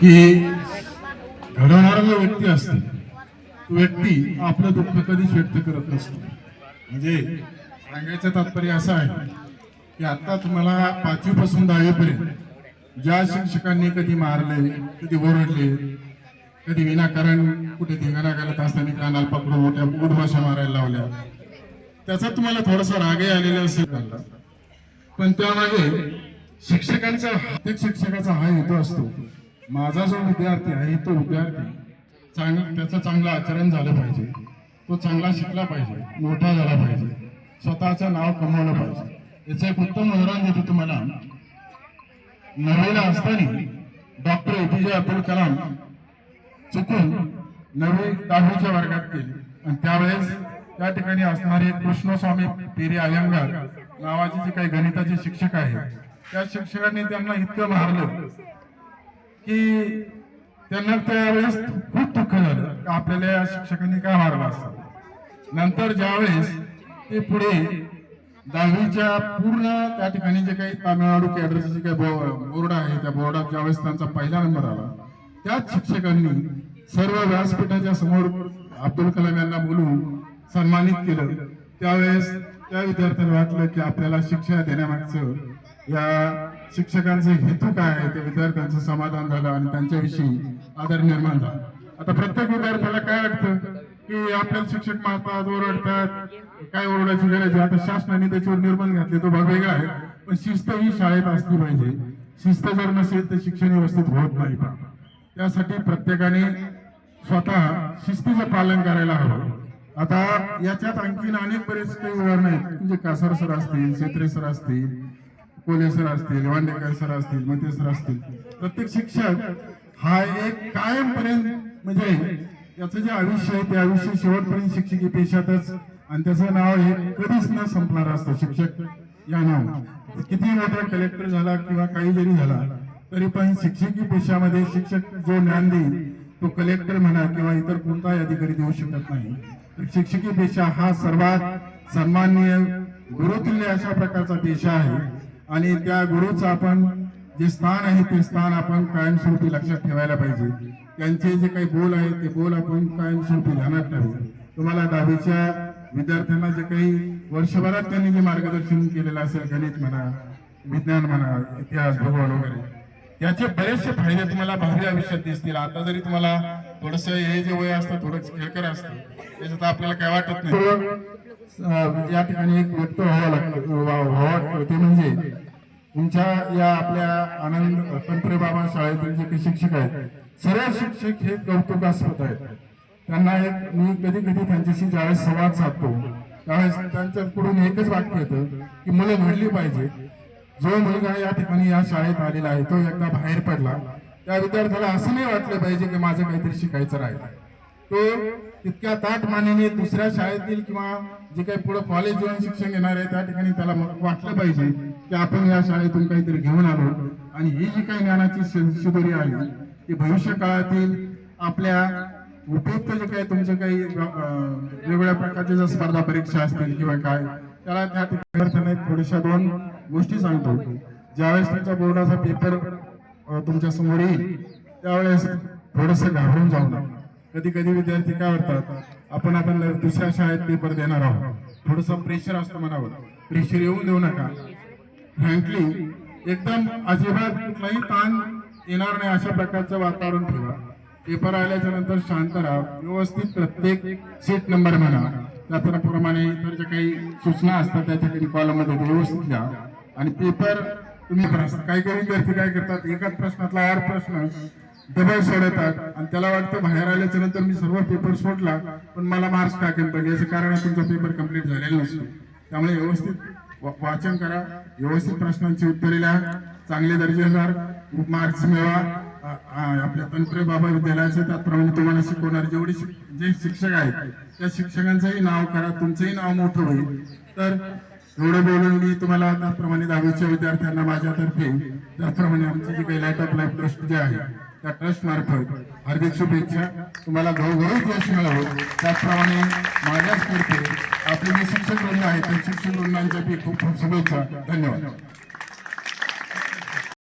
की घडवणारा जो व्यक्ती असतो तो व्यक्ती आपलं दुःख कधीच व्यक्त करत नसतो. म्हणजे सांगायचं तात्पर्य असं आहे की आता तुम्हाला 5वी पासून 10वी पर्यंत ज्या शिक्षकांनी कधी मारले, कधी ओरडले, कधी विनाकारण कुठे धिंगाणा घालत असताना कानाला पकडून मोठ्या उठभाषा मारायला लावल्या, त्याचा तुम्हाला थोडासा रागही आलेला असेल त्यांना. पण त्यामागे शिक्षकांचा, प्रत्येक शिक्षकाचा हा हेतू असतो, माझा जो विद्यार्थी आहे तो विद्यार्थी त्याचं चांगलं आचरण झालं पाहिजे, तो चांगला शिकला पाहिजे, मोठा झाला पाहिजे, स्वतःचं नाव कमवलं पाहिजे. याचं एक उत्तम उदाहरण देतो तुम्हाला. 9वीला असताना डॉक्टर APJ अब्दुल कलाम चुकून 9वी 10वीच्या वर्गात गेले आणि त्यावेळेस त्या ठिकाणी असणारे कृष्णस्वामी पेरी अयंगार नावाचे जे काही गणिताचे शिक्षक आहेत, त्या शिक्षकांनी त्यांना इतकं मारलं की त्यांना त्यावेळेस खूप दुःख झालं की आपल्याला या शिक्षकांनी का मारलं असतं. नंतर ज्यावेळेस ते पुढे 10वीच्या पूर्ण त्या ठिकाणी जे काही तामिळनाडू कॅडरचे जे काही बोर्ड आहे, त्या बोर्डात ज्यावेळेस त्यांचा पहिला नंबर आला, त्याच शिक्षकांनी सर्व व्यासपीठाच्या समोर अब्दुल कलाम यांना बोलवून सन्मानित केलं. त्यावेळेस त्या विद्यार्थ्यांना वाटलं की आपल्याला शिक्षा देण्यामागचं या शिक्षकांचे हेतू काय आहे, त्या विद्यार्थ्यांचं समाधान झालं आणि त्यांच्याविषयी आदर निर्माण झाला. आता प्रत्येक विद्यार्थ्याला काय वाटतं की आपल्याला शिक्षक मारतात, ओरडतात, काय ओरडायची गरज आहे. आता शासनाने त्याच्यावर निर्बंध घातले, तो भाग वेगळा आहे, पण शिस्त ही शाळेत असली पाहिजे. शिस्त जर नसेल तर शिक्षण व्यवस्थित होत नाही. त्यासाठी प्रत्येकाने स्वतः शिस्तीचं पालन करायला हवं. आता याच्यात आणखीन अनेक बरेच काही उदाहरण आहेत, म्हणजे कासार सर असतील, सेत्रे सर असतील, कोले सर असतील, वांडेकर सर असतील, मते सर असतील. प्रत्येक शिक्षक हा एक कायमपर्यंत, म्हणजे याचं जे आयुष्य आहे ते आयुष्य शेवटपर्यंत शिक्षकी पेशातच, आणि त्याचं नाव हे कधीच न संपणार असतं. शिक्षक या नाव किती मोठा कलेक्टर झाला किंवा काही जरी झाला तरी पण शिक्षकी पेशामध्ये शिक्षक जो ज्ञान देईल तो कलेक्टर म्हणा किंवा इतर कोणताही अधिकारी देऊ शकत नाही. तर शिक्षकी पेशा हा सर्वात सन्माननीय गुरुतुल्य अशा प्रकारचा पेशा आहे आणि त्या गुरुचं आपण जे स्थान आहे ते स्थान आपण कायमस्वरूपी लक्षात ठेवायला पाहिजे. त्यांचे जे काही बोल आहे ते बोल आपण कायमस्वरूपी ध्यानात ठेवू. तुम्हाला 10वीच्या विद्यार्थ्यांना जे काही वर्षभरात त्यांनी जे मार्गदर्शन केलेलं असेल, गणित म्हणा, विज्ञान म्हणा, इतिहास, भूगोल वगैरे, याचे बरेचसे फायदे तुम्हाला भावी आयुष्यात दिसतील. आता जरी तुम्हाला थोडस हे जे वय असतं थोडं खेळकर असतं, त्याच्यात आपल्याला काय वाटत नाही. या ठिकाणी एक व्यक्त व्हावं ते म्हणजे तुमच्या या आपल्या आनंद तंत्रे बाबा शाळेतील जे काही शिक्षक आहेत, सर्व शिक्षक हे कौतुकास्पद आहेत. त्यांना एक मी कधी कधी त्यांच्याशी ज्यावेळेस संवाद साधतो त्यावेळेस त्यांच्याकडून एकच वाक्य येतं की मुलं घडली पाहिजे. जो मुलगा या ठिकाणी या शाळेत आलेला आहे तो एकदा बाहेर पडला, त्या विद्यार्थ्याला असं नाही वाटलं पाहिजे की माझं काहीतरी शिकायचं राहिलं. तो तितक्या ताठ मानेने दुसऱ्या शाळेतील किंवा जे काही पुढे कॉलेज जेव्हा शिक्षण घेणार आहे त्या ठिकाणी त्याला वाटलं पाहिजे की आपण या शाळेतून काहीतरी घेऊन आलो आणि ही जी काही ज्ञानाची शिदोरी आहे ती भविष्य काळातील आपल्या उपयुक्त जे काही तुमचे काही वेगवेगळ्या प्रकारच्या ज्या स्पर्धा परीक्षा असतील किंवा काय, त्याला त्या ठिकाणी थोड्याशा 2 गोष्टी सांगतो. ज्यावेळेस तुमचा बोर्डाचा पेपर तुमच्या समोर येईल त्यावेळेस थोडंसं घाबरून जाऊ नका. कधी कधी विद्यार्थी काय करतात, आपण आता दुसऱ्या शाळेत पेपर देणार आहोत, थोडंसं प्रेशर असतं मनावर, प्रेशर येऊन देऊ नका. फ्रँकली एकदम अजिबात कुठलाही ताण येणार नाही अशा प्रकारचं वातावरण ठेवा. पेपर आल्याच्या नंतर शांत राहा, व्यवस्थित प्रत्येक सीट नंबर म्हणा, त्याप्रमाणे इतर ज्या काही सूचना असतात त्या ठिकाणी कॉलममध्ये व्यवस्थित लिहा आणि पेपर तुम्ही काही काही विद्यार्थी काय करतात, एकाच प्रश्नातला 8 प्रश्न डबल सोडवतात आणि त्याला वाटतं बाहेर आल्याच्या नंतर मी सर्व पेपर सोडला पण मला मार्क्स का कमी पडले. याचं कारण तुमचा पेपर कंप्लीट झालेला नसतो. त्यामुळे व्यवस्थित वाचन करा, व्यवस्थित प्रश्नांची उत्तरे लिहा, चांगले दर्जेदार मार्क्स मिळवा. आपल्या तंत्रे बाबा विद्यालयाचे त्याप्रमाणे तुम्हाला शिकवणारे जेवढे जे शिक्षक आहेत त्या शिक्षकांचंही नाव करा, तुमचंही नाव मोठं होईल. तर एवढं बोलून मी तुम्हाला त्याप्रमाणे 10वीच्या विद्यार्थ्यांना माझ्यातर्फे त्याप्रमाणे आमची जी काही लाईट ऑफ लाईफ ट्रस्ट जे आहे त्या ट्रस्ट मार्फत हार्दिक शुभेच्छा. तुम्हाला घरोघरीच यश मिळावं त्याचप्रमाणे माझ्याच तर्फे आपले जे शिक्षक वृंद आहेत त्या शिक्षक वृंदांच्या खूप खूप शुभेच्छा. धन्यवाद.